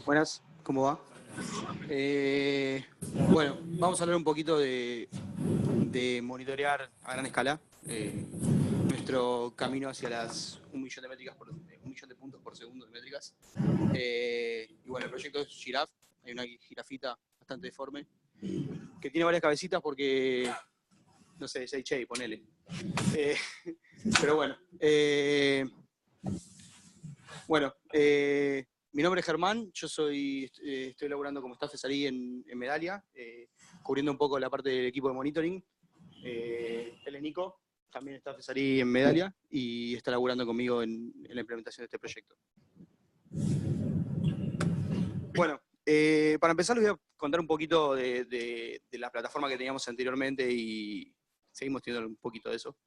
Buenas, ¿cómo va? Bueno, vamos a hablar un poquito de monitorear a gran escala nuestro camino hacia las 1.000.000 de métricas, 1.000.000 de puntos por segundo de métricas. Y bueno, el proyecto es Giraffe, hay una jirafita bastante deforme, que tiene varias cabecitas porque, no sé, es HA, ponele. Pero bueno, mi nombre es Germán, yo estoy laburando como staff SRE en Medallia, cubriendo un poco la parte del equipo de monitoring. Él es Nico, también está SRE en Medallia y está laburando conmigo en la implementación de este proyecto. Bueno, para empezar les voy a contar un poquito de la plataforma que teníamos anteriormente y seguimos teniendo un poquito de eso.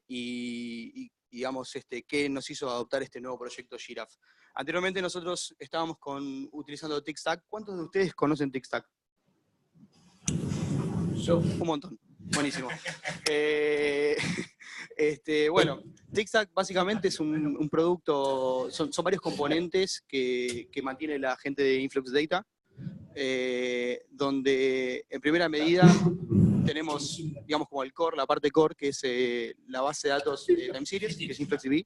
Y digamos, qué nos hizo adoptar este nuevo proyecto Giraffe. Anteriormente nosotros estábamos utilizando TICStack. ¿Cuántos de ustedes conocen TICStack? Yo. Un montón. Buenísimo. Bueno, TICStack básicamente es un producto, son varios componentes que mantiene la gente de Influx Data, donde en primera medida tenemos, digamos, como el core, la parte core, que es la base de datos Time Series, que es InfluxDB.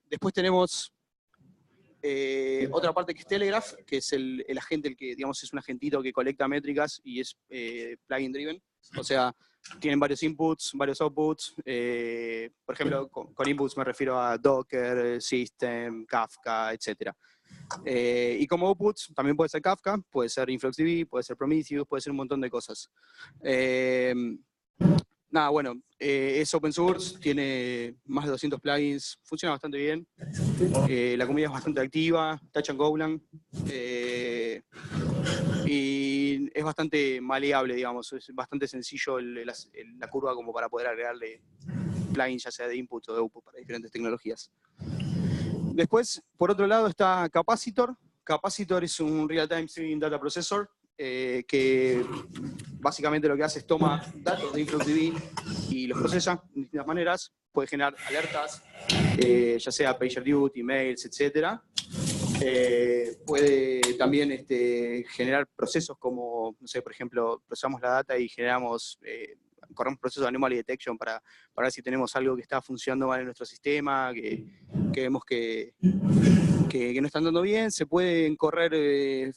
Después tenemos otra parte que es Telegraph, que es el agente, el que, digamos, es un agentito que colecta métricas y es plugin driven. O sea, tienen varios inputs, varios outputs. Por ejemplo, con inputs me refiero a Docker, System, Kafka, etc. Y como outputs también puede ser Kafka, puede ser InfluxDB, puede ser Prometheus, puede ser un montón de cosas. Nada, bueno, es open source, tiene más de 200 plugins, funciona bastante bien. La comunidad es bastante activa, touch and Golang. Y es bastante maleable, digamos, es bastante sencillo la curva como para poder agregarle plugins, ya sea de input o de output para diferentes tecnologías. Después, por otro lado, está Capacitor. Capacitor es un Real-Time Streaming Data Processor que básicamente lo que hace es toma datos de InfluxDB y los procesa de distintas maneras. Puede generar alertas, ya sea PagerDuty, emails, etc. Puede también generar procesos como, no sé, por ejemplo, procesamos la data y corremos un proceso de anomaly detection para ver si tenemos algo que está funcionando mal en nuestro sistema, que vemos que no están dando bien. Se pueden correr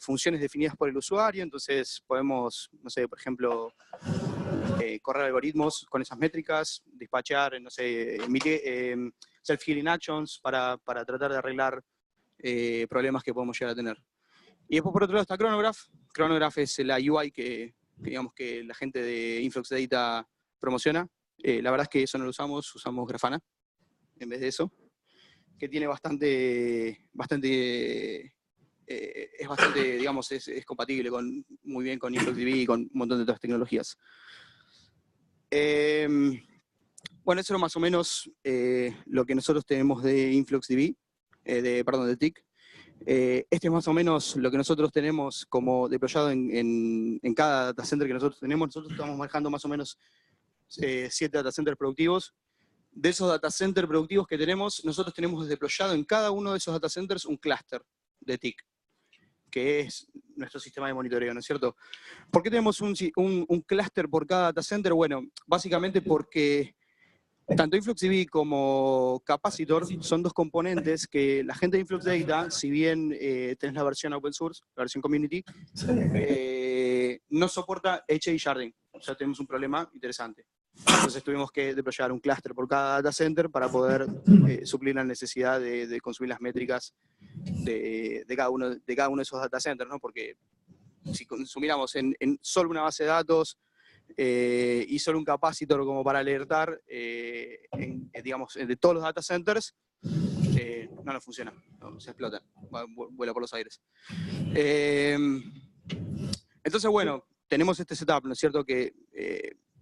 funciones definidas por el usuario, entonces podemos, no sé, por ejemplo, correr algoritmos con esas métricas, dispatchar, no sé, self-healing actions para tratar de arreglar problemas que podemos llegar a tener. Y después por otro lado está Chronograph. Chronograph es la UI que digamos que la gente de Influx Data promociona. La verdad es que eso no lo usamos Grafana en vez de eso, que tiene digamos, es compatible muy bien con InfluxDB y con un montón de otras tecnologías. Bueno, eso es más o menos lo que nosotros tenemos de InfluxDB, de TIC. Este es más o menos lo que nosotros tenemos como deployado en cada data center que nosotros tenemos. Nosotros estamos manejando más o menos 7 data centers productivos. De esos data centers productivos que tenemos, nosotros tenemos deployado en cada uno de esos data centers un clúster de TIC, que es nuestro sistema de monitoreo, ¿no es cierto? ¿Por qué tenemos un clúster por cada data center? Bueno, básicamente porque tanto InfluxDB como Capacitor son dos componentes que la gente de Influx Data, si bien tenés la versión open source, la versión community, no soporta HA sharding. O sea, tenemos un problema interesante. Entonces tuvimos que deployar un clúster por cada data center para poder suplir la necesidad de consumir las métricas de cada uno de esos data centers, ¿no? Porque si consumiéramos en solo una base de datos y solo un capacitor como para alertar, digamos, de todos los data centers, no nos funciona, no, se explota, vuela por los aires. Entonces, bueno, tenemos este setup, ¿no es cierto? Que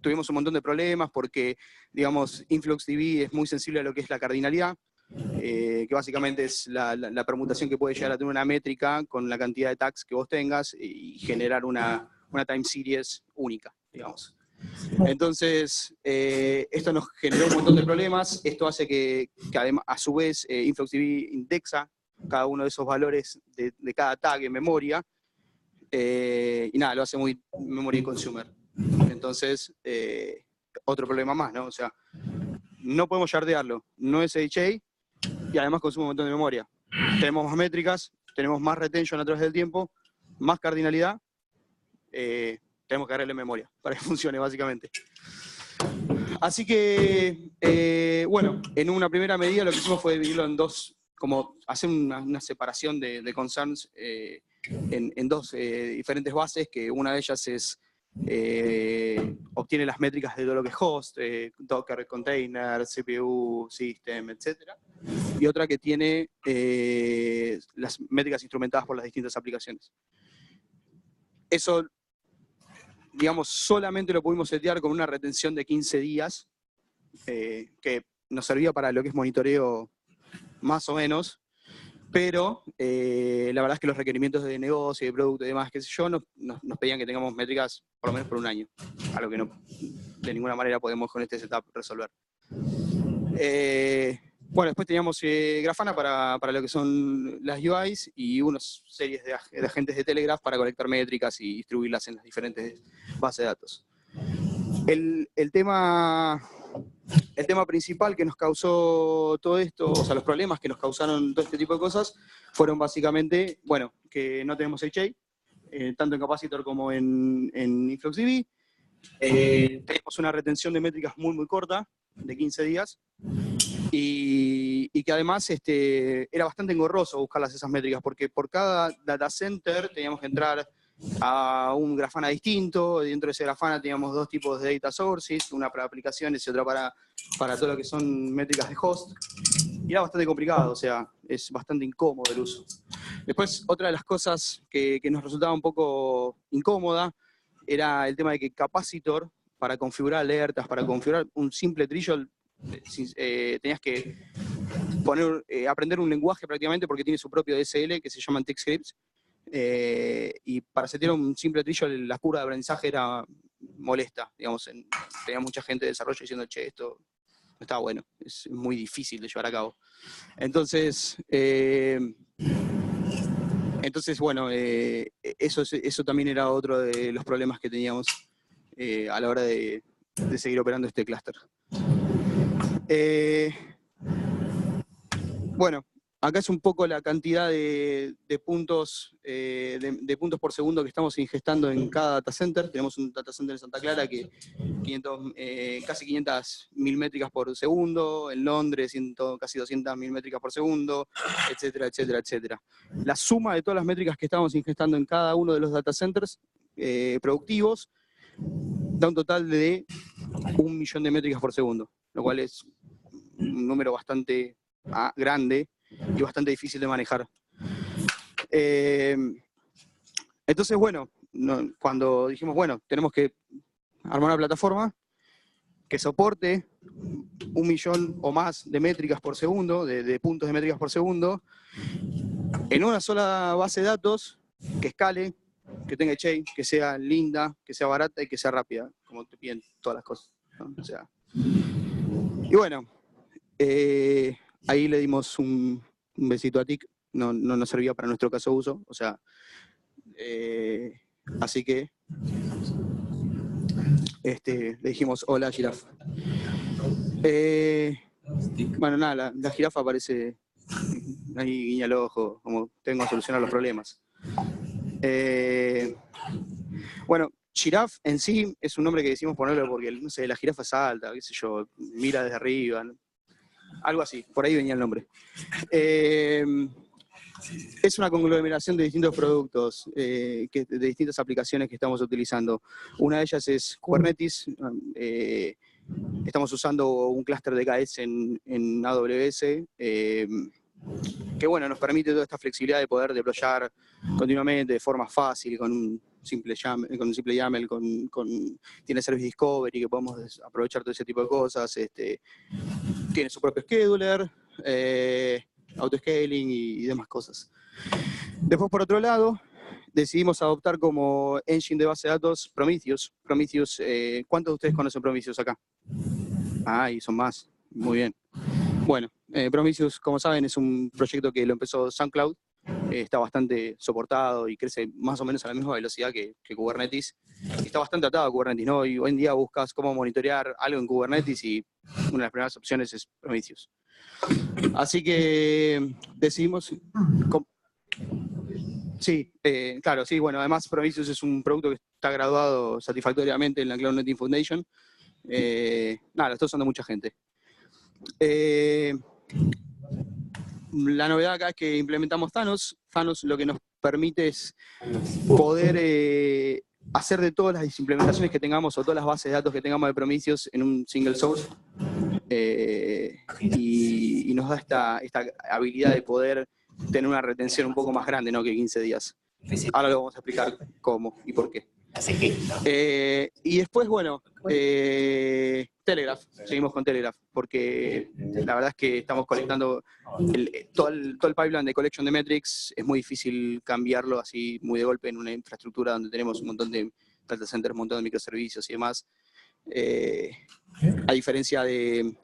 tuvimos un montón de problemas porque, digamos, InfluxDB es muy sensible a lo que es la cardinalidad. que básicamente es la permutación que puede llegar a tener una métrica con la cantidad de tags que vos tengas y generar una time series única, digamos. Entonces, esto nos generó un montón de problemas. Esto hace que además, a su vez, InfluxDB indexa cada uno de esos valores de cada tag en memoria. Y nada, lo hace muy memory consumer. Entonces, otro problema más, ¿no? O sea, no podemos yardearlo, no es HA, y además consume un montón de memoria. Tenemos más métricas, tenemos más retention a través del tiempo, más cardinalidad, tenemos que agregarle memoria para que funcione, básicamente. Así que, bueno, en una primera medida lo que hicimos fue dividirlo en dos, como hacer una separación de concerns en dos diferentes bases, que una de ellas es obtiene las métricas de todo lo que es host, Docker, container, CPU, system, etc. Y otra que tiene las métricas instrumentadas por las distintas aplicaciones. Eso, digamos, solamente lo pudimos setear con una retención de 15 días, que nos servía para lo que es monitoreo más o menos, pero la verdad es que los requerimientos de negocio, de producto y demás, qué sé yo, nos pedían que tengamos métricas por lo menos por un año, algo que no, de ninguna manera podemos con este setup resolver. Bueno, después teníamos Grafana para lo que son las UIs y unas series de agentes de Telegraph para conectar métricas y distribuirlas en las diferentes bases de datos. El tema principal que nos causó todo esto, o sea, los problemas que nos causaron todo este tipo de cosas, fueron básicamente, bueno, que no tenemos HA, tanto en Capacitor como en InfluxDB. Tenemos una retención de métricas muy corta, de 15 días, y que además era bastante engorroso buscarlas esas métricas, porque por cada data center teníamos que entrar a un Grafana distinto, dentro de ese Grafana teníamos dos tipos de data sources, una para aplicaciones y otra para todo lo que son métricas de host, y era bastante complicado, o sea, es bastante incómodo el uso. Después, otra de las cosas que nos resultaba un poco incómoda era el tema de que Capacitor, para configurar alertas, para configurar un simple threshold, tenías que aprender un lenguaje prácticamente porque tiene su propio DSL que se llaman TextScripts, y para setear un simple threshold la curva de aprendizaje era molesta, digamos, tenía mucha gente de desarrollo diciendo, che, esto no está bueno, es muy difícil de llevar a cabo. Entonces, bueno, eso también era otro de los problemas que teníamos a la hora de seguir operando este clúster. Bueno, acá es un poco la cantidad de puntos por segundo que estamos ingestando en cada data center. Tenemos un data center en Santa Clara que casi 500.000 métricas por segundo, en Londres casi 200.000 métricas por segundo, etcétera, etcétera, etcétera. La suma de todas las métricas que estamos ingestando en cada uno de los data centers productivos da un total de 1 millón de métricas por segundo, lo cual es un número bastante grande y bastante difícil de manejar. Entonces, bueno, cuando dijimos, bueno, tenemos que armar una plataforma que soporte 1 millón o más de métricas por segundo, de puntos de métricas por segundo, en una sola base de datos, que escale, que tenga chain, que sea linda, que sea barata y que sea rápida, como te piden todas las cosas, ¿no? O sea, y bueno, ahí le dimos un besito a TIC, no nos servía para nuestro caso de uso, o sea, así que le dijimos hola jirafa. Bueno, nada, la jirafa aparece ahí, guiña el ojo, como tengo que solucionar los problemas. Bueno, Giraffe en sí es un nombre que decimos ponerlo porque, no sé, la jirafa es alta, qué sé yo, mira desde arriba, ¿no? Algo así, por ahí venía el nombre. Es una conglomeración de distintos productos, de distintas aplicaciones que estamos utilizando. Una de ellas es Kubernetes. Estamos usando un clúster de KS en AWS, que bueno, nos permite toda esta flexibilidad de poder deployar continuamente de forma fácil, con un simple YAML, tiene Service Discovery, que podemos aprovechar todo ese tipo de cosas, tiene su propio scheduler, autoscaling y demás cosas. Después, por otro lado, decidimos adoptar como engine de base de datos Prometheus. Prometheus, ¿cuántos de ustedes conocen Prometheus acá? Ah, y son más. Muy bien. Bueno, Prometheus, como saben, es un proyecto que lo empezó SoundCloud. Está bastante soportado y crece más o menos a la misma velocidad que Kubernetes. Está bastante atado a Kubernetes, ¿no? Y hoy en día buscas cómo monitorear algo en Kubernetes y una de las primeras opciones es Prometheus. Así que decidimos... Sí, claro, sí, bueno, además Prometheus es un producto que está graduado satisfactoriamente en la Cloud Native Foundation. Nada, lo está usando mucha gente. La novedad acá es que implementamos Thanos. Thanos lo que nos permite es poder hacer de todas las implementaciones que tengamos o todas las bases de datos que tengamos de Prometheus en un single source. Y nos da esta habilidad de poder tener una retención un poco más grande, ¿no? Que 15 días. Ahora lo vamos a explicar cómo y por qué. Y después, bueno, Telegraph, seguimos con Telegraph, porque la verdad es que estamos colectando todo el pipeline de collection de metrics, es muy difícil cambiarlo así muy de golpe en una infraestructura donde tenemos un montón de data centers, un montón de microservicios y demás. A diferencia de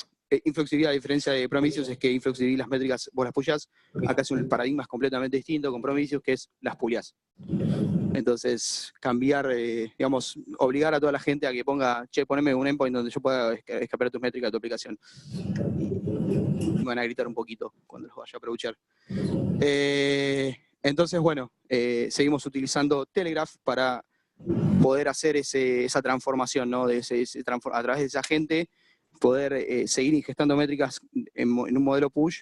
InfluxDB, a diferencia de Prometheus, es que InfluxDB las métricas vos las pullás, acá es un paradigma completamente distinto con Prometheus, que es las pullás. Entonces, cambiar, digamos, obligar a toda la gente a que ponga, che, poneme un endpoint donde yo pueda escapar tus métricas de tu aplicación. Me van a gritar un poquito cuando los vaya a aprovechar. Entonces, bueno, seguimos utilizando Telegraph para poder hacer esa transformación, ¿no? A través de esa gente, poder seguir ingestando métricas en un modelo push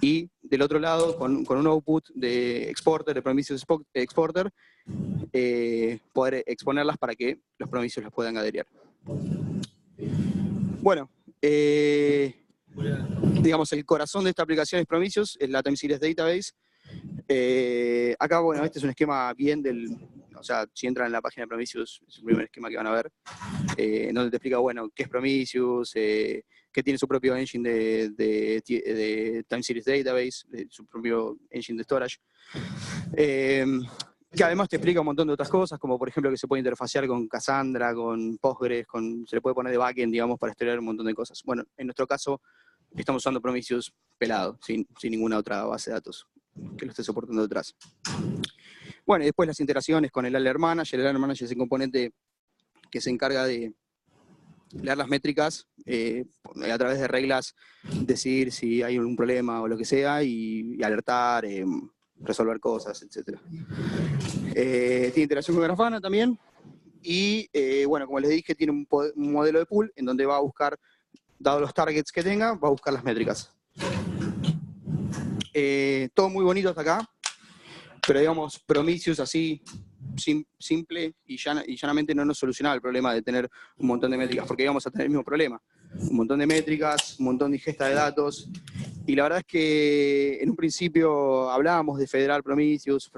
y del otro lado, con un output de exporter, de Prometheus exporter, poder exponerlas para que los Prometheus las puedan adherir. Bueno, digamos, el corazón de esta aplicación es Prometheus, es la Time Series Database. Acá, bueno, este es un esquema bien o sea, si entran en la página de Prometheus, es el primer esquema que van a ver, donde te explica, bueno, qué es Prometheus, que tiene su propio engine de Time Series Database, su propio engine de storage. Que además te explica un montón de otras cosas, como por ejemplo que se puede interfacear con Cassandra, con Postgres, se le puede poner de backend, digamos, para estudiar un montón de cosas. Bueno, en nuestro caso, estamos usando Prometheus pelado, sin ninguna otra base de datos que lo esté soportando detrás. Bueno, y después las interacciones con el Alert Manager. El Alert Manager es el componente que se encarga de leer las métricas, a través de reglas, decidir si hay algún problema o lo que sea, y alertar, resolver cosas, etc. Tiene interacción con Grafana también, y bueno, como les dije, tiene un modelo de pool en donde va a buscar, dado los targets que tenga, va a buscar las métricas. Todo muy bonito hasta acá, pero digamos, Prometheus así, simple y llanamente no nos solucionaba el problema de tener un montón de métricas, porque íbamos a tener el mismo problema. Un montón de métricas, un montón de ingesta de datos, y la verdad es que en un principio hablábamos de federar Prometheus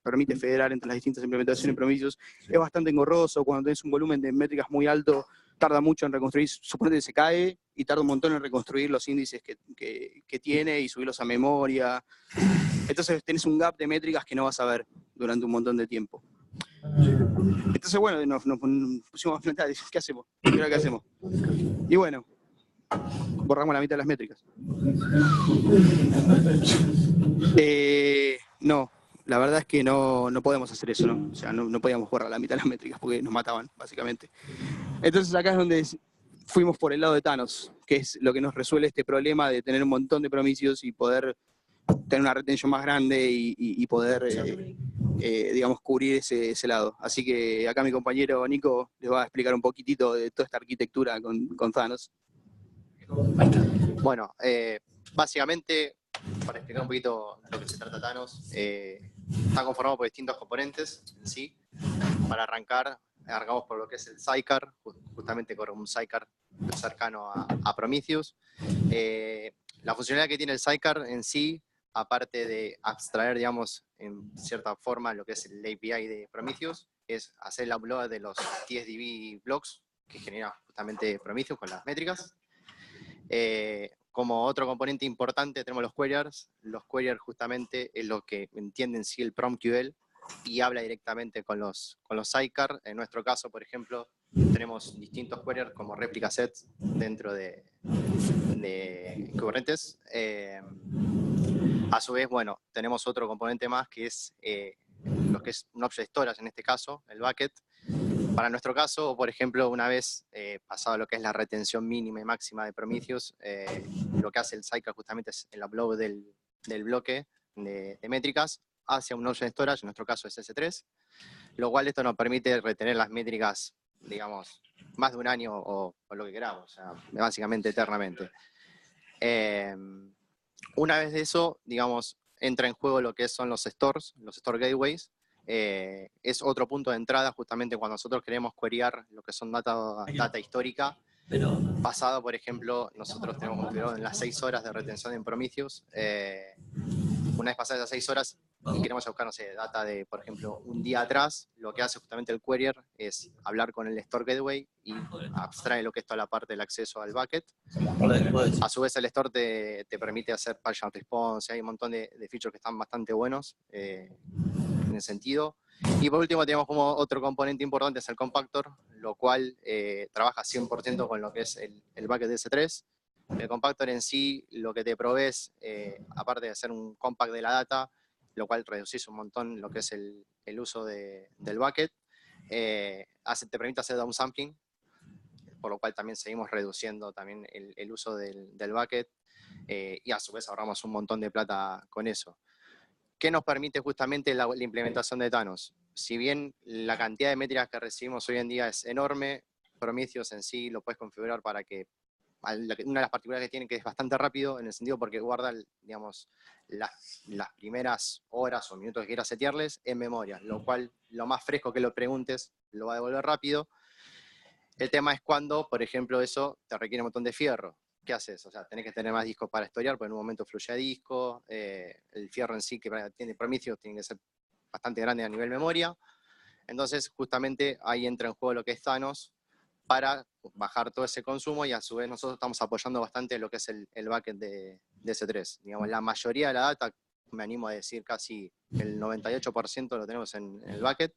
permite federar entre las distintas implementaciones de Prometheus, es bastante engorroso, cuando tenés un volumen de métricas muy alto, tarda mucho en reconstruir, suponete que se cae, y tarda un montón en reconstruir los índices que tiene y subirlos a memoria. Entonces tenés un gap de métricas que no vas a ver durante un montón de tiempo. Entonces, bueno, nos pusimos a plantear, ¿qué hacemos? ¿Qué hacemos? Y bueno, borramos la mitad de las métricas. No, la verdad es que no podemos hacer eso, ¿no? O sea, no podíamos borrar la mitad de las métricas porque nos mataban, básicamente. Entonces acá es donde fuimos por el lado de Thanos, que es lo que nos resuelve este problema de tener un montón de Prometheus y poder tener una retención más grande y poder, digamos, cubrir ese lado. Así que acá mi compañero Nico les va a explicar un poquitito de toda esta arquitectura con Thanos. Bueno, básicamente, para explicar un poquito lo que se trata Thanos, está conformado por distintos componentes en sí. Para arrancamos por lo que es el sidecar, justamente con un sidecar cercano a Prometheus. La funcionalidad que tiene el sidecar en sí, aparte de abstraer, digamos, en cierta forma lo que es el API de Prometheus, es hacer el upload de los TSDB blocks que genera justamente Prometheus con las métricas. como otro componente importante tenemos los queryers. Los queryers justamente es lo que entienden sí el PromQL y habla directamente con los sidecar. En nuestro caso, por ejemplo, tenemos distintos queryers como replica sets dentro de Kubernetes. A su vez, bueno, tenemos otro componente más que es lo que es un object storage en este caso, el bucket. Para nuestro caso, por ejemplo, una vez pasado lo que es la retención mínima y máxima de Prometheus, lo que hace el sidecar justamente es el upload del bloque de métricas hacia un object storage, en nuestro caso es S3, lo cual esto nos permite retener las métricas, digamos, más de un año o lo que queramos, o sea, básicamente eternamente. Una vez de eso, digamos, entra en juego lo que son los stores, los store gateways. Es otro punto de entrada justamente cuando nosotros queremos queryar lo que son data histórica. Pasado, por ejemplo, nosotros tenemos configurado en las 6 horas de retención en Prometheus. Una vez pasadas esas 6 horas y queremos buscar, no sé, data de, por ejemplo, un día atrás, lo que hace justamente el querier es hablar con el store gateway y abstrae lo que es toda la parte del acceso al bucket. A su vez, el store te permite hacer partial response, hay un montón de features que están bastante buenos en ese sentido. Y por último tenemos como otro componente importante, es el compactor, lo cual trabaja 100% con lo que es el bucket de S3. El compactor en sí lo que te provee es, aparte de hacer un compact de la data, lo cual reducís un montón lo que es el uso del bucket, te permite hacer downsampling, por lo cual también seguimos reduciendo también el uso del bucket, y a su vez ahorramos un montón de plata con eso. ¿Qué nos permite justamente la implementación de Thanos? Si bien la cantidad de métricas que recibimos hoy en día es enorme, Prometheus en sí lo puedes configurar para que, una de las particularidades que tiene que es bastante rápido, en el sentido porque guarda, digamos, las primeras horas o minutos que quieras setearles en memoria, lo cual lo más fresco que lo preguntes lo va a devolver rápido. El tema es cuando, por ejemplo, eso te requiere un montón de fierro. ¿Qué haces? O sea, tenés que tener más discos para historiar, porque en un momento fluye a disco, el fierro en sí que tiene Prometheus tiene que ser bastante grande a nivel memoria. Entonces, justamente ahí entra en juego lo que es Thanos para bajar todo ese consumo, y a su vez nosotros estamos apoyando bastante lo que es el backend de S3. Digamos, la mayoría de la data, me animo a decir casi el 98% lo tenemos en el backend.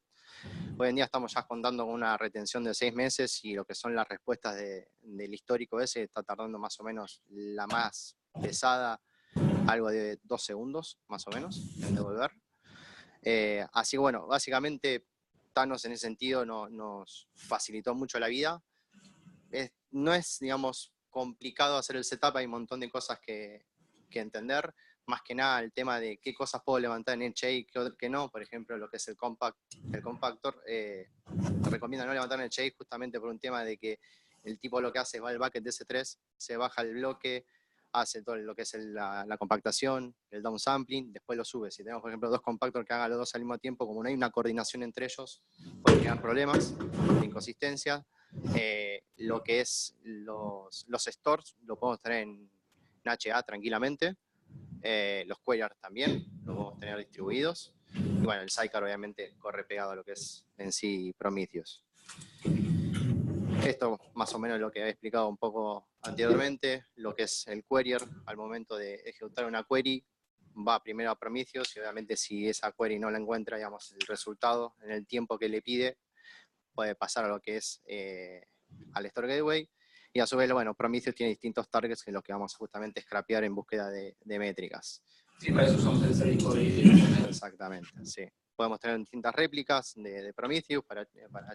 Hoy en día estamos ya contando con una retención de 6 meses y lo que son las respuestas del histórico ese está tardando más o menos la más pesada, algo de 2 segundos más o menos en devolver. Así que bueno, básicamente Thanos en ese sentido nos facilitó mucho la vida. No es, digamos, complicado hacer el setup, hay un montón de cosas que entender. Más que nada el tema de qué cosas puedo levantar en HA y qué no. Por ejemplo, lo que es el compactor, te recomiendo no levantar en HA justamente por un tema de que el tipo lo que hace es va al bucket de S3, se baja el bloque, hace todo lo que es la compactación, el downsampling, después lo sube. Si tenemos, por ejemplo, 2 compactors que hagan los 2 al mismo tiempo, como no hay una coordinación entre ellos, pueden quedar problemas de inconsistencia. Lo que es los stores lo podemos tener en HA tranquilamente. Los queryers también los podemos tener distribuidos. Y bueno, el sidecar obviamente corre pegado a lo que es en sí Prometheus. Esto más o menos lo que había explicado un poco anteriormente, lo que es el querier. Al momento de ejecutar una query, va primero a Prometheus y obviamente si esa query no la encuentra, digamos, el resultado en el tiempo que le pide, puede pasar a lo que es al Store Gateway. Y a su vez, bueno, Prometheus tiene distintos targets en los que vamos justamente a scrapear en búsqueda de métricas. Sí, para eso usamos el servicio de... Exactamente, sí. Podemos tener distintas réplicas de Prometheus para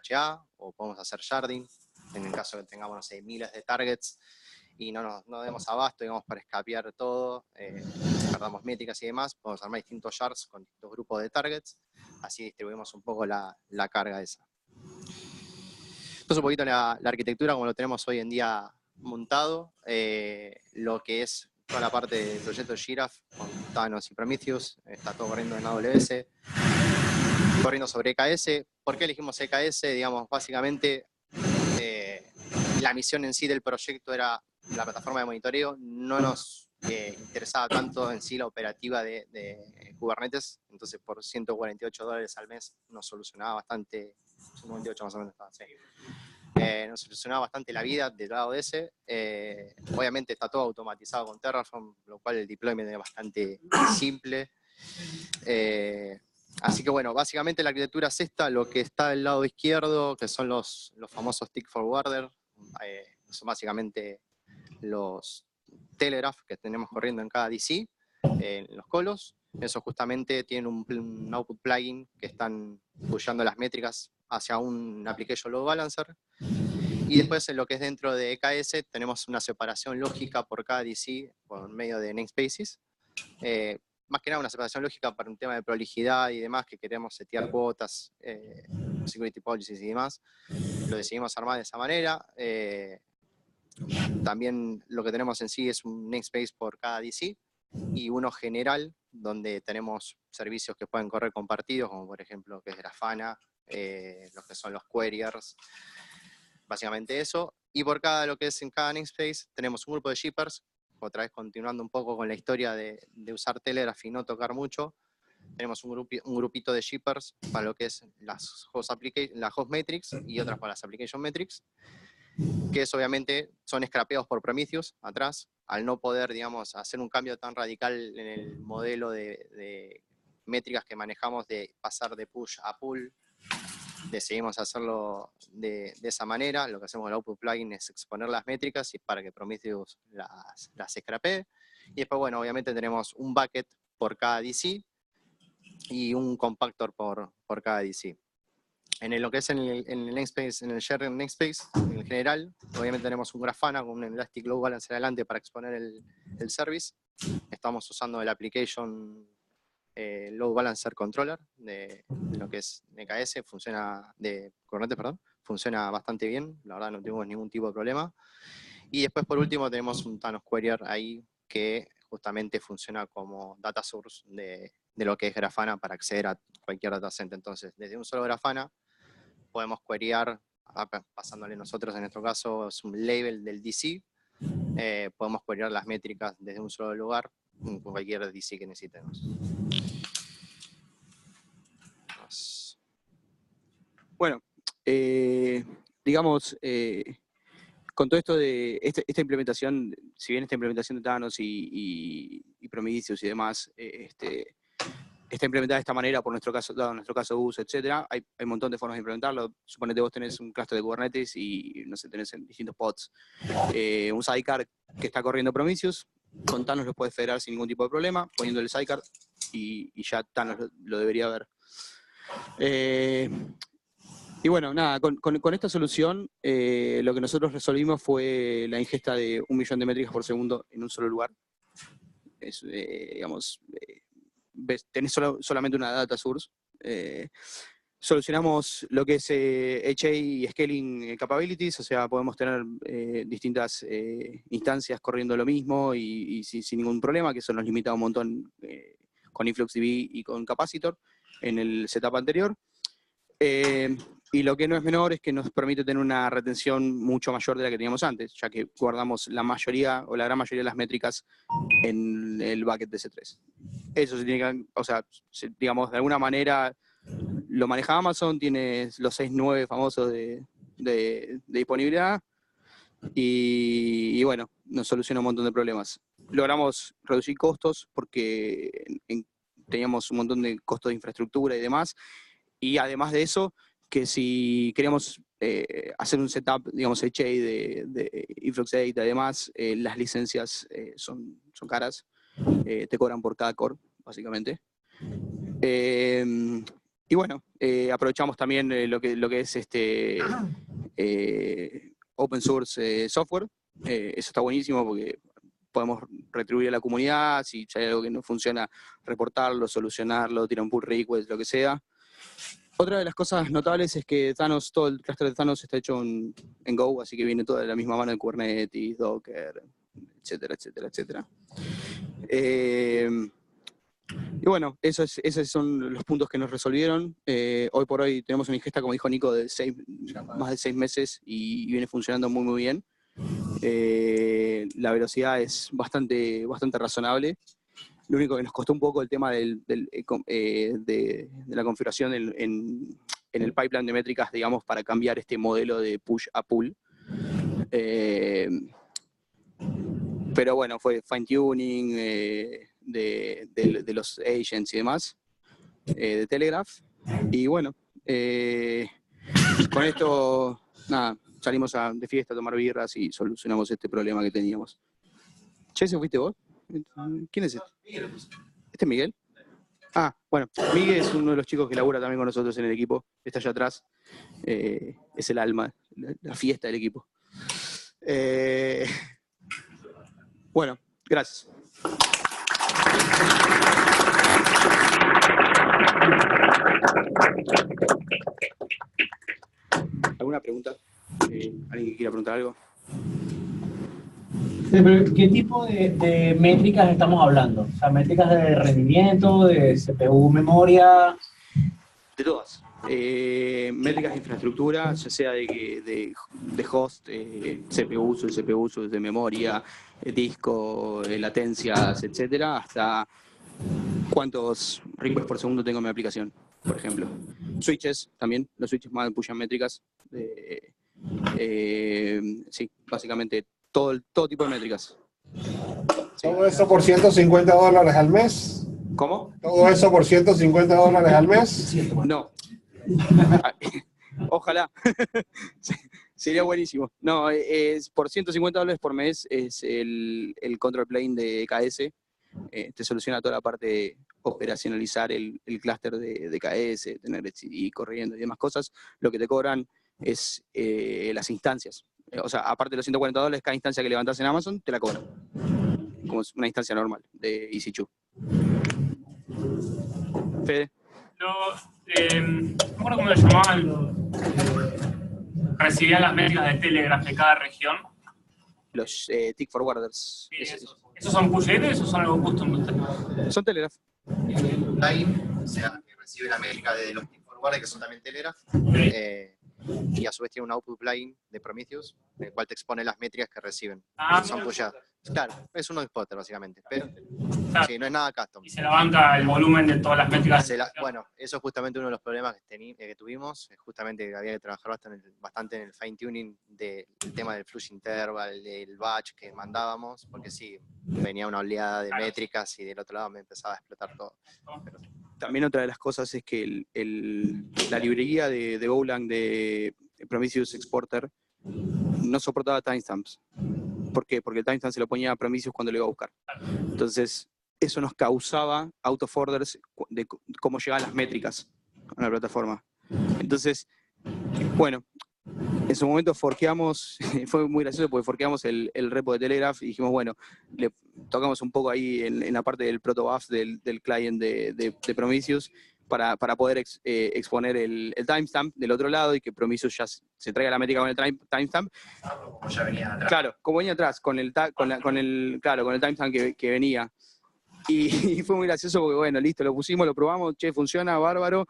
HA, o podemos hacer sharding, en el caso que tengamos, no sé, miles de targets y no demos abasto, digamos, para escapear todo, perdamos métricas y demás, podemos armar distintos shards con distintos grupos de targets, así distribuimos un poco la carga esa. Esto es un poquito la arquitectura como lo tenemos hoy en día montado, lo que es toda la parte del proyecto Giraffe con Thanos y Prometheus, está todo corriendo en AWS, corriendo sobre EKS. ¿Por qué elegimos EKS? Digamos, básicamente la misión en sí del proyecto era la plataforma de monitoreo, no nos interesaba tanto en sí la operativa de Kubernetes, entonces por $148 al mes nos solucionaba bastante, 198 más o menos, sí. nos solucionaba bastante la vida del lado de ese. Obviamente está todo automatizado con Terraform, lo cual el deployment es bastante simple. Así que bueno, básicamente la arquitectura es esta, lo que está del lado izquierdo, que son los famosos tick forwarder, son básicamente los telegraph que tenemos corriendo en cada DC, en los colos. Eso justamente tiene un output plugin que están pushando las métricas hacia un application load balancer. Y después en lo que es dentro de EKS tenemos una separación lógica por cada DC por medio de namespaces. Más que nada una separación lógica para un tema de prolijidad y demás, que queremos setear cuotas, security policies y demás. Lo decidimos armar de esa manera. También lo que tenemos en sí es un namespace por cada DC y uno general, donde tenemos servicios que pueden correr compartidos, como por ejemplo que es Grafana, los que son los queryers, básicamente eso. Y por cada lo que es en cada namespace tenemos un grupo de shippers, otra vez continuando un poco con la historia de usar Telegraph y no tocar mucho. Tenemos un grupito de shippers para lo que es las host metrics y otras para las application metrics, que es, obviamente son scrapeados por Prometheus atrás, al no poder, digamos, hacer un cambio tan radical en el modelo de métricas que manejamos, de pasar de push a pull. Decidimos hacerlo de esa manera. Lo que hacemos en el output plugin es exponer las métricas y para que Prometheus las scrapee. Y después, bueno, obviamente tenemos un bucket por cada DC y un compactor por cada DC. En lo que es en el namespace, en el shared namespace, en general, obviamente tenemos un Grafana con un Elastic Load Balancer adelante para exponer el service. Estamos usando el application Load Balancer Controller de lo que es EKS, funciona de Kubernetes, perdón, funciona bastante bien, la verdad no tuvimos ningún tipo de problema. Y después por último tenemos un Thanos Querier ahí que justamente funciona como data source de lo que es Grafana para acceder a cualquier datacenter. Entonces, desde un solo Grafana podemos queryar, pasándole nosotros en nuestro caso es un label del DC, podemos queryar las métricas desde un solo lugar con cualquier DC que necesitemos. Bueno, digamos, con todo esto de esta implementación, si bien esta implementación de Thanos y Prometheus y demás, está implementada de esta manera por nuestro caso, dado nuestro caso uso, etcétera, hay un montón de formas de implementarlo. Suponete vos tenés un cluster de Kubernetes y, no sé, tenés en distintos pods un sidecar que está corriendo Prometheus, con Thanos lo puedes federar sin ningún tipo de problema, poniendo el sidecar y ya Thanos lo debería ver. Y bueno, nada, con esta solución lo que nosotros resolvimos fue la ingesta de 1 millón de métricas por segundo en un solo lugar. Digamos, tenés solamente una data source. Solucionamos lo que es HA y scaling capabilities, o sea, podemos tener distintas instancias corriendo lo mismo y sin ningún problema, que eso nos limita un montón con InfluxDB y con Capacitor en el setup anterior. Y lo que no es menor es que nos permite tener una retención mucho mayor de la que teníamos antes, ya que guardamos la mayoría o la gran mayoría de las métricas en el bucket de S3. Eso se tiene que, o sea, digamos, de alguna manera lo maneja Amazon, tiene los 6.9 famosos de disponibilidad y bueno, nos soluciona un montón de problemas. Logramos reducir costos porque teníamos un montón de costos de infraestructura y demás, y además de eso, que si queríamos hacer un setup, digamos, HA de Influx Data, además, las licencias son caras, te cobran por cada core, básicamente. Y bueno, aprovechamos también lo que es open source software. Eso está buenísimo porque podemos retribuir a la comunidad, si hay algo que no funciona, reportarlo, solucionarlo, tirar un pull request, lo que sea. Otra de las cosas notables es que Thanos, todo el cluster de Thanos está hecho en Go, así que viene toda de la misma mano de Kubernetes, Docker, etcétera, etcétera, etcétera. Y bueno, esos son los puntos que nos resolvieron. Hoy por hoy tenemos una ingesta, como dijo Nico, de más de 6 meses y viene funcionando muy, muy bien. La velocidad es bastante razonable. Lo único que nos costó un poco el tema de la configuración en el pipeline de métricas, digamos, para cambiar este modelo de push a pull. Pero bueno, fue fine tuning de los agents y demás, de Telegraph. Y bueno, con esto, nada, salimos de fiesta a tomar birras y solucionamos este problema que teníamos. Che, ¿se fuiste vos? ¿Quién es este? ¿Este es Miguel? Ah, bueno, Miguel es uno de los chicos que labura también con nosotros en el equipo. Está allá atrás. Es el alma, la fiesta del equipo. Bueno, gracias. ¿Alguna pregunta? ¿Alguien que quiera preguntar algo? ¿Qué tipo de métricas estamos hablando? O sea, métricas de rendimiento, de CPU, memoria. De todas. Métricas de infraestructura, ya sea de host, CPU uso de memoria, disco, latencias, etcétera, hasta cuántos requests por segundo tengo en mi aplicación, por ejemplo. Switches también, los switches más pushan métricas. Sí, básicamente todo tipo de métricas. Sí. ¿Todo eso por $150 al mes? ¿Cómo? ¿Todo eso por $150 al mes? No. Ojalá. Sería buenísimo. No, es por $150 por mes es el control plane de EKS. Te soluciona toda la parte de operacionalizar el clúster de EKS, tener etcd corriendo y demás cosas. Lo que te cobran es las instancias. O sea, aparte de los $140, cada instancia que levantas en Amazon te la cobran. Como es una instancia normal de EC2. Fede. No me acuerdo cómo lo llamaban. Recibían las métricas de Telegraph de cada región. Los tick forwarders. Sí, ¿esos son push-items o son algo custom? Son Telegraph. Line, o sea, que recibe la métrica de los tick forwarders, que son también Telegraph. Y a su vez tiene un output line de Prometheus, en el cual te expone las métricas que reciben. Son pushadas. Claro, es uno de Spotter básicamente, pero sí, no es nada custom. Y se la banca el volumen de todas las métricas. Bueno, eso es justamente uno de los problemas que tuvimos, es justamente que había que trabajar bastante en el fine tuning del tema del flush interval, del batch que mandábamos, porque sí, venía una oleada de métricas y del otro lado me empezaba a explotar todo. Pero, también otra de las cosas es que la librería de Golang de Prometheus Exporter no soportaba timestamps. ¿Por qué? Porque el timestamp se lo ponía a Prometheus cuando lo iba a buscar. Entonces, eso nos causaba out of orders de cómo llegaban las métricas a la plataforma. Entonces, bueno, en su momento forqueamos, fue muy gracioso porque forqueamos el repo de Telegraph y dijimos, bueno, le tocamos un poco ahí en la parte del protobuf del client de Prometheus para poder exponer el timestamp del otro lado y que Prometheus ya se traiga la métrica con el timestamp. Como ya venía atrás. Claro, como venía atrás, con el timestamp que venía. Y fue muy gracioso porque, bueno, listo, lo pusimos, lo probamos, che, funciona, bárbaro.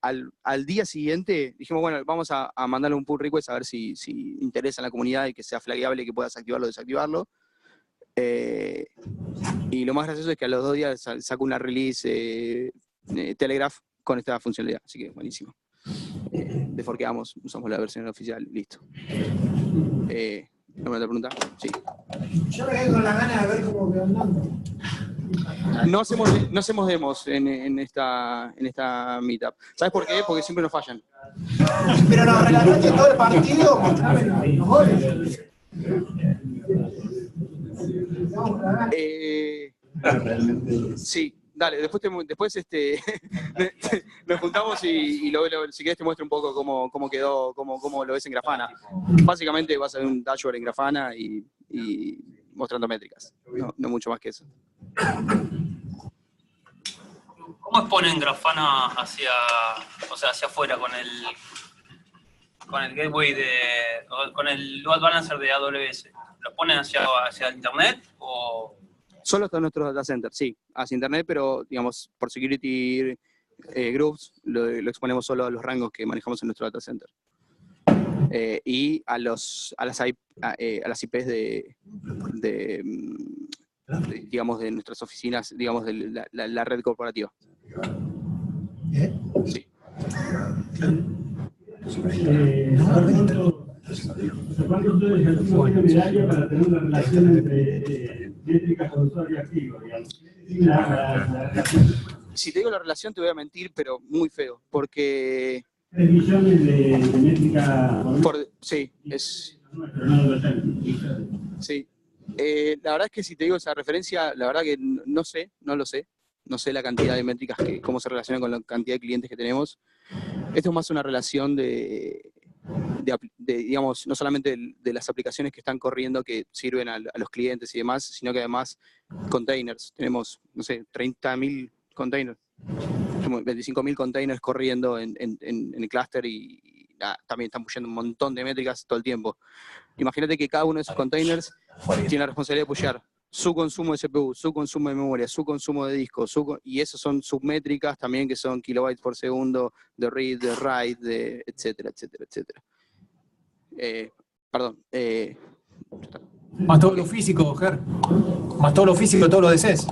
Al día siguiente dijimos, bueno, vamos a mandarle un pull request a ver si interesa en la comunidad y que sea flagueable, que puedas activarlo o desactivarlo. Y lo más gracioso es que a los 2 días sacó una release Telegraph con esta funcionalidad, así que buenísimo. Deforqueamos, usamos la versión oficial, listo. ¿No me la pregunta? Sí. Yo me quedé con las ganas de ver cómo quedó andando. No hacemos demos en esta meetup. ¿Sabes por qué? Porque siempre nos fallan. Pero nos relataste todo el partido, mostrame los goles. Sí, dale, después nos juntamos y si querés te muestro un poco cómo quedó, cómo lo ves en Grafana. Básicamente vas a ver un dashboard en Grafana y mostrando métricas, no mucho más que eso. ¿Cómo exponen Grafana hacia afuera con el gateway con el load balancer de AWS? ¿Lo ponen hacia el internet o...? Solo hasta nuestros data centers, sí, hacia internet, pero digamos por security groups lo exponemos solo a los rangos que manejamos en nuestro data center. Y a las IPs digamos, de nuestras oficinas, digamos, de la red corporativa. Sí. ¿Cuántos usuarios activos generales para tener una relación entre métricas con usuario activo? Si te digo la relación te voy a mentir, pero muy feo, porque... 3 millones de métricas... Sí, es... Sí. La verdad es que si te digo esa referencia, la verdad que no sé, no lo sé. No sé la cantidad de métricas, cómo se relaciona con la cantidad de clientes que tenemos. Esto es más una relación de digamos, no solamente de las aplicaciones que están corriendo que sirven a los clientes y demás, sino que además containers. Tenemos, no sé, 30.000 containers, 25.000 containers corriendo en el clúster y también están pushando un montón de métricas todo el tiempo. Imagínate que cada uno de esos containers tiene la responsabilidad de pushear su consumo de CPU, su consumo de memoria, su consumo de disco, y esos son submétricas también que son kilobytes por segundo de read, de write, etcétera, etcétera, etcétera. Perdón. Más todo lo físico, Ger. Más todo lo físico de todos los DCs.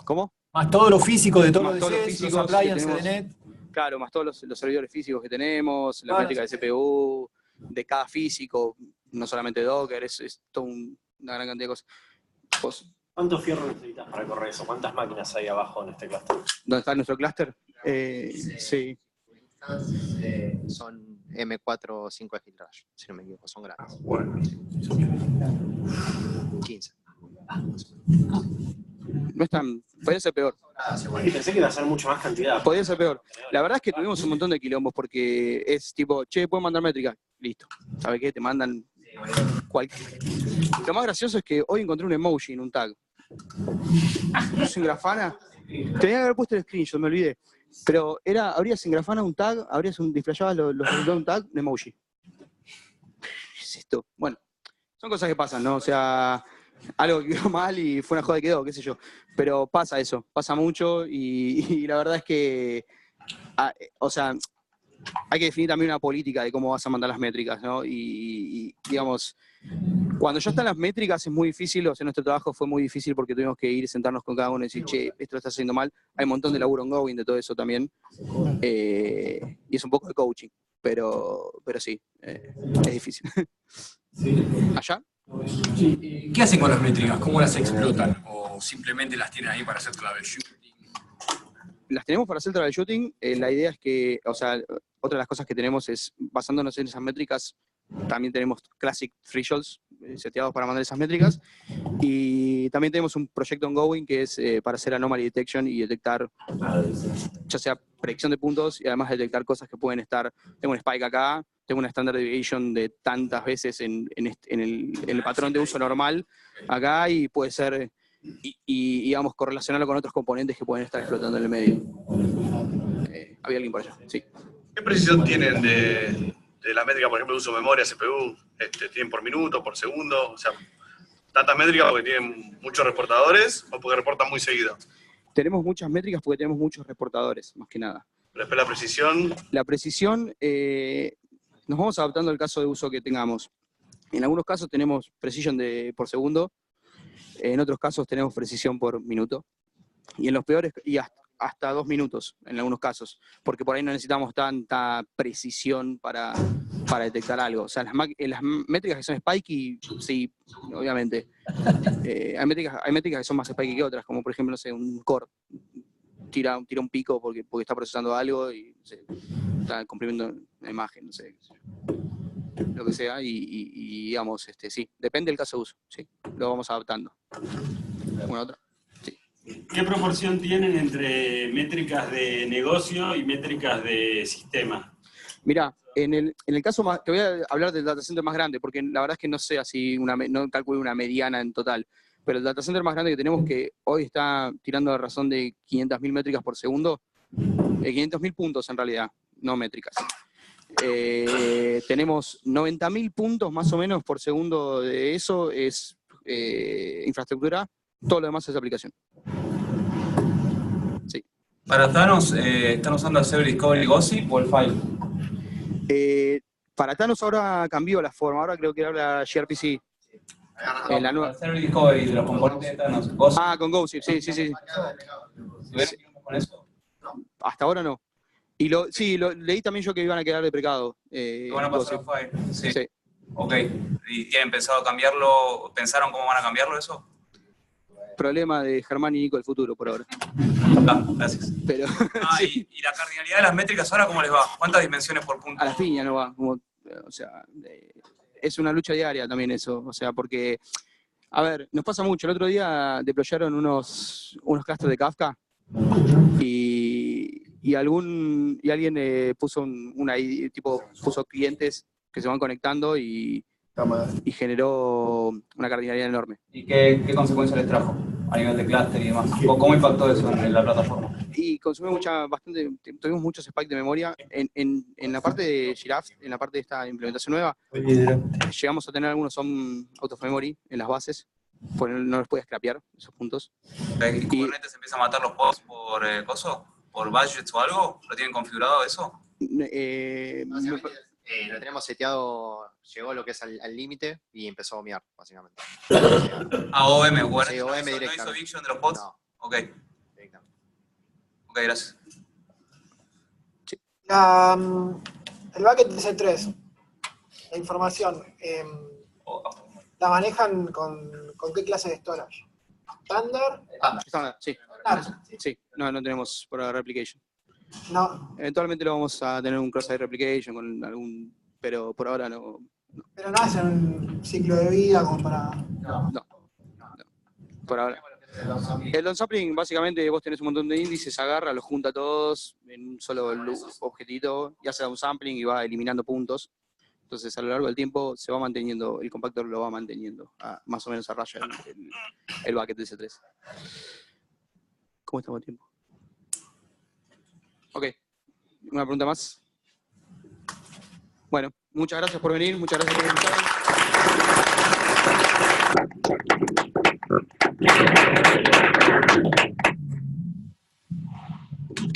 ¿Cómo? Más todo lo físico de todos Más los todos los DCs, físicos los appliances que de tenemos. net. Claro, más todos los servidores físicos que tenemos, las métricas de CPU, de cada físico, no solamente Docker, es toda una gran cantidad de cosas. ¿Vos? ¿Cuántos fierros necesitas para correr eso? ¿Cuántas máquinas hay abajo en este clúster? ¿Dónde está nuestro clúster? Sí. Son M4 5 Rush, si no me equivoco, son grandes. Bueno. 15. No es tan... Podría ser peor. Pensé que iba a ser mucho más cantidad. Podría ser peor. La verdad es que tuvimos un montón de quilombos porque es tipo, che, ¿pueden mandar métrica? Listo. ¿Sabe qué? Te mandan cualquier... Lo más gracioso es que hoy encontré un emoji en un tag. ¿Es en Grafana? Tenía que haber puesto el screenshot, me olvidé. Pero abrías en Grafana un tag, disfrayabas los resultados de un tag, un emoji. ¿Qué es esto? Bueno, son cosas que pasan, ¿no? O sea, algo que quedó mal y fue una joda que quedó, qué sé yo. Pero pasa eso, pasa mucho y la verdad es que, o sea, hay que definir también una política de cómo vas a mandar las métricas, ¿no? Y digamos, cuando ya están las métricas es muy difícil, o sea, nuestro trabajo fue muy difícil porque tuvimos que ir, sentarnos con cada uno y decir, che, esto lo estás haciendo mal. Hay un montón de laburo ongoing de todo eso también. Y es un poco de coaching, pero sí, es difícil. ¿Allá? ¿Qué hacen con las métricas? ¿Cómo las explotan? ¿O simplemente las tienen ahí para hacer troubleshooting? Las tenemos para hacer troubleshooting. La idea es que, o sea, otra de las cosas que tenemos es, basándonos en esas métricas, también tenemos Classic Thresholds seteados para mandar esas métricas. Y también tenemos un proyecto ongoing que es para hacer anomaly detection y detectar, ya sea predicción de puntos y además detectar cosas que pueden estar. Tengo un spike acá, tengo una standard deviation de tantas veces en el patrón de uso normal acá y puede ser, y digamos, correlacionarlo con otros componentes que pueden estar explotando en el medio. ¿Había alguien por allá? Sí. ¿Qué precisión tienen de la métrica, por ejemplo, de uso de memoria, CPU? ¿Tienen por minuto, por segundo? O sea, ¿tantas métricas porque tienen muchos reportadores o porque reportan muy seguido? Tenemos muchas métricas porque tenemos muchos reportadores, más que nada. Pero después la precisión... La precisión, nos vamos adaptando al caso de uso que tengamos. En algunos casos tenemos precisión por segundo, en otros casos tenemos precisión por minuto, y en los peores, y hasta 2 minutos en algunos casos, porque por ahí no necesitamos tanta precisión para detectar algo. O sea, las métricas que son spiky, sí, obviamente. Hay métricas que son más spiky que otras, como por ejemplo, no sé, un core tira un pico porque está procesando algo y no sé, está comprimiendo una imagen, no sé, lo que sea, y digamos, sí, depende del caso de uso, sí, lo vamos adaptando. ¿Alguna otra? Sí. ¿Qué proporción tienen entre métricas de negocio y métricas de sistema? Mirá, en el caso más, te voy a hablar del data center más grande, porque la verdad es que no sé así, no calculo una mediana en total, pero el data center más grande que tenemos, que hoy está tirando a razón de 500.000 métricas por segundo, 500.000 puntos en realidad, no métricas. Tenemos 90.000 puntos más o menos por segundo de eso, es infraestructura, todo lo demás es aplicación. Sí. Para Thanos, ¿están usando el Server Discovery Gossip o el File? Para Thanos ahora cambió la forma, ahora creo que habla gRPC. La nueva... El Server Discovery de los componentes de Thanos. ¿Gossip? Ah, con Gossip, sí. ¿Tuvieron con eso? Hasta ahora no. Y leí también yo que iban a quedar de precado. Van a pasar a Fire. Sí. Sí. Ok. ¿Y tienen pensado cambiarlo? ¿Pensaron cómo van a cambiarlo eso? Problema de Germán y Nico del futuro, por ahora. Gracias. Pero, sí. ¿Y la cardinalidad de las métricas ahora cómo les va? ¿Cuántas dimensiones por punto? A las piñas no va. O sea, es una lucha diaria también eso. O sea, porque, a ver, nos pasa mucho. El otro día deployaron unos clusters de Kafka y alguien puso puso clientes que se van conectando y generó una cardinalidad enorme. ¿Y qué consecuencias les trajo a nivel de clúster y demás? ¿Cómo impactó eso en la plataforma? Y consume tuvimos muchos spikes de memoria. En la parte de Giraffe, en la parte de esta implementación nueva, llegamos a tener algunos out of memory en las bases, pues no los puedes scrapear, esos puntos. ¿Y Kubernetes empieza a matar los pods por coso? ¿Por budgets o algo? ¿Lo tienen configurado eso? Lo tenemos seteado, llegó lo que es al límite y empezó a OMEar, básicamente. OM, bueno. Sí, OM ¿No directamente. hizo eviction de los pods? No. Ok. Ok, gracias. El bucket de C3, la información, ¿la manejan con qué clase de storage? ¿Estándar? Estándar, sí. Sí, no tenemos por ahora replication. No. Eventualmente lo vamos a tener un cross-site replication con pero por ahora no. Pero no hacen un ciclo de vida como para... No. Por ahora. El downsampling, básicamente vos tenés un montón de índices, agarra, los junta todos en un solo objetito y hace downsampling y va eliminando puntos. Entonces a lo largo del tiempo se va manteniendo, el compactor lo va manteniendo, más o menos a raya el bucket de C3. ¿Cómo estamos de tiempo? Ok, ¿una pregunta más? Bueno, muchas gracias por venir, muchas gracias por escuchar.